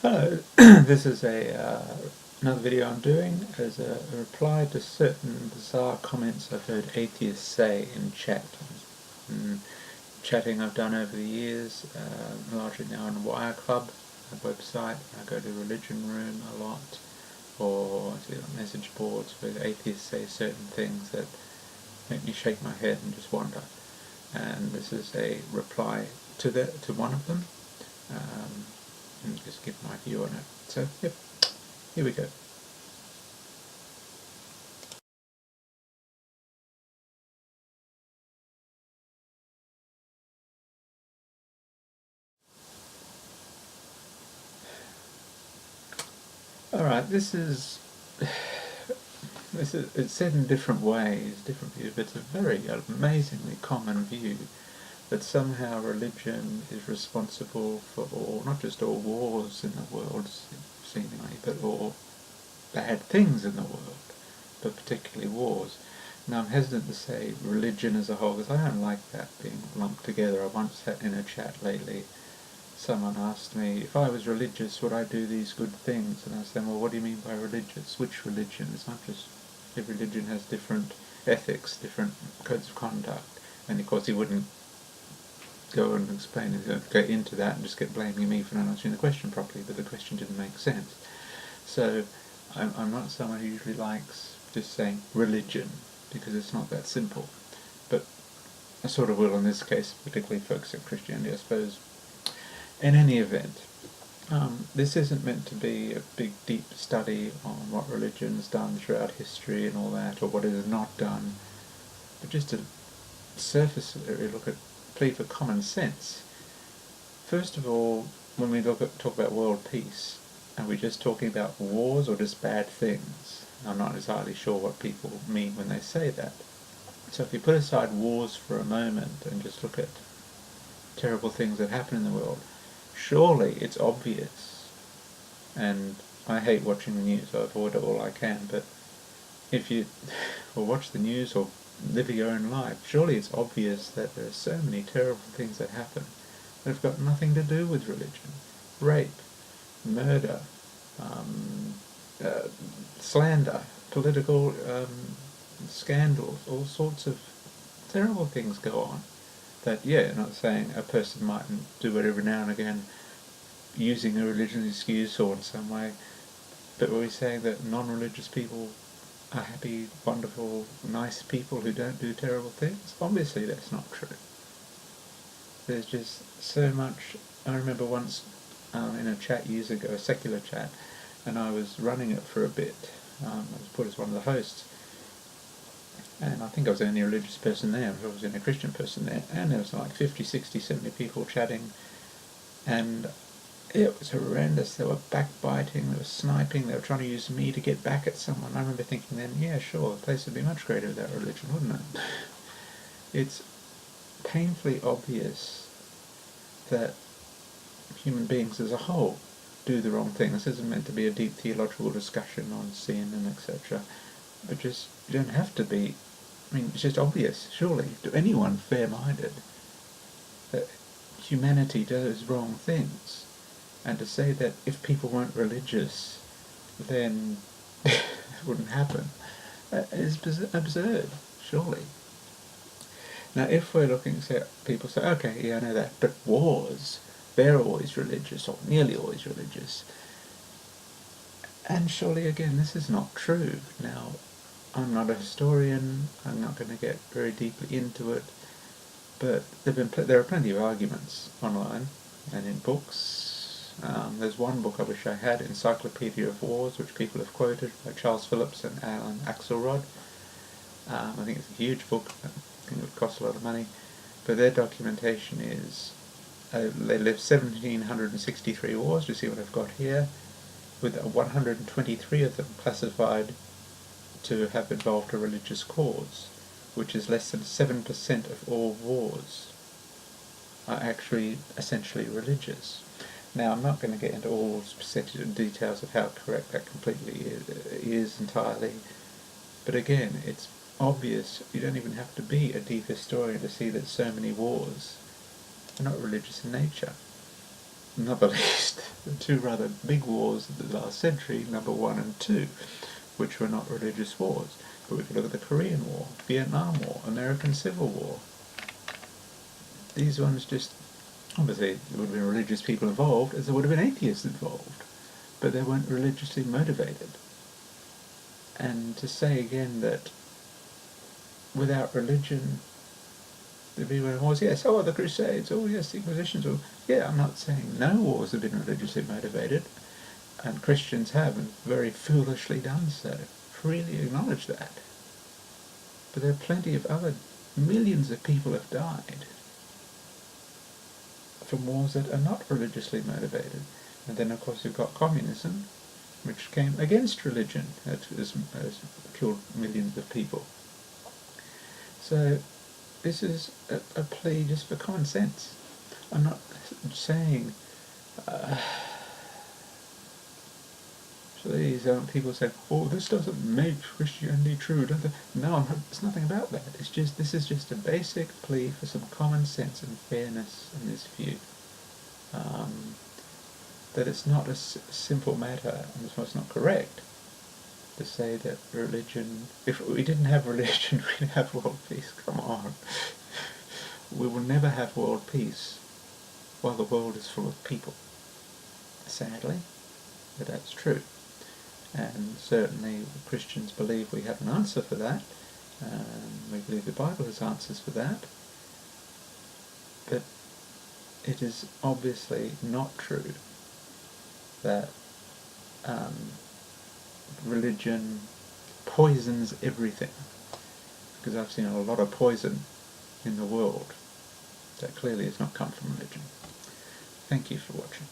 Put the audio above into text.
Hello, this is another video I'm doing as a reply to certain bizarre comments I've heard atheists say in chat. Chatting I've done over the years, largely now on Wire Club, a website. I go to Religion Room a lot, or I see on message boards where atheists say certain things that make me shake my head and just wonder. And this is a reply to one of them. And just give my view on it. So, yep, here we go. Alright, it's said in different ways, different views, but it's a very amazingly common view that somehow religion is responsible for all, not just all wars in the world, seemingly, but all bad things in the world, but particularly wars. Now, I'm hesitant to say religion as a whole, because I don't like that being lumped together. I once had in a chat lately, someone asked me, if I was religious, would I do these good things? And I said, well, what do you mean by religious? Which religion? It's not just, every religion has different ethics, different codes of conduct. And of course he wouldn't go and explain it, go into that and just get blaming me for not answering the question properly, but the question didn't make sense. So I'm not someone who usually likes just saying religion, because it's not that simple. But I sort of will in this case, particularly focusing on Christianity, I suppose. In any event, this isn't meant to be a big, deep study on what religion's done throughout history and all that, or what it has not done, but just to surface look at, plea for common sense. First of all, when we talk about world peace, are we just talking about wars or just bad things? I'm not entirely sure what people mean when they say that. So if you put aside wars for a moment and just look at terrible things that happen in the world, surely it's obvious, and I hate watching the news, I avoid it all I can, but if you watch the news or live your own life, surely it's obvious that there are so many terrible things that happen that have got nothing to do with religion. Rape, murder, slander, political scandals, all sorts of terrible things go on. That, yeah, not saying a person mightn't do it every now and again using a religious excuse or in some way, but were we saying that non-religious people are happy, wonderful, nice people who don't do terrible things? Obviously that's not true. There's just so much. I remember once in a chat years ago, a secular chat, and I was running it for a bit. I was put as one of the hosts, and I think I was the only religious person there, I was the only Christian person there, and there was like 50, 60, 70 people chatting, and it was horrendous. They were backbiting, they were sniping, they were trying to use me to get back at someone. I remember thinking then, yeah, sure, the place would be much greater without religion, wouldn't it? It's painfully obvious that human beings as a whole do the wrong thing. This isn't meant to be a deep theological discussion on sin and etc. But just, you don't have to be. I mean, it's just obvious, surely, to anyone fair-minded, that humanity does wrong things. And to say that if people weren't religious, then it wouldn't happen, that is absurd, surely. Now, if we're looking at people say, okay, yeah, I know that, but wars, they're always religious, or nearly always religious. And surely, again, this is not true. Now, I'm not a historian, I'm not going to get very deeply into it, but there are plenty of arguments online and in books. There's one book I wish I had, Encyclopedia of Wars, which people have quoted, by Charles Phillips and Alan Axelrod. I think it's a huge book. I think it would cost a lot of money. But their documentation is, they lived 1,763 wars, you see what I've got here, with 123 of them classified to have involved a religious cause, which is less than 7% of all wars are actually essentially religious. Now, I'm not going to get into all specific details of how correct that completely is entirely, but again, it's obvious. You don't even have to be a deep historian to see that so many wars are not religious in nature, not the least. the two rather big wars of the last century, number 1 and 2, which were not religious wars. But we could look at the Korean War, Vietnam War, American Civil War. These ones just, obviously there would have been religious people involved, as there would have been atheists involved, but they weren't religiously motivated. And to say again that without religion, there'd be wars, yes, oh, the Crusades, oh, yes, the Inquisitions, oh, yeah, I'm not saying no wars have been religiously motivated, and Christians have, and very foolishly done so. Freely acknowledge that. But there are plenty of other, millions of people have died from wars that are not religiously motivated. And then, of course, you've got communism, which came against religion, has killed millions of people. So this is a plea just for common sense. I'm not saying, please, people say, oh, this doesn't make Christianity true. No, it's nothing about that. It's just, this is just a basic plea for some common sense and fairness in this view. That it's not a simple matter, and it's not correct to say that religion, if we didn't have religion, we'd have world peace. Come on. We will never have world peace while the world is full of people. Sadly, but that's true. And certainly Christians believe we have an answer for that. We believe the Bible has answers for that. But it is obviously not true that religion poisons everything. Because I've seen a lot of poison in the world that clearly has not come from religion. Thank you for watching.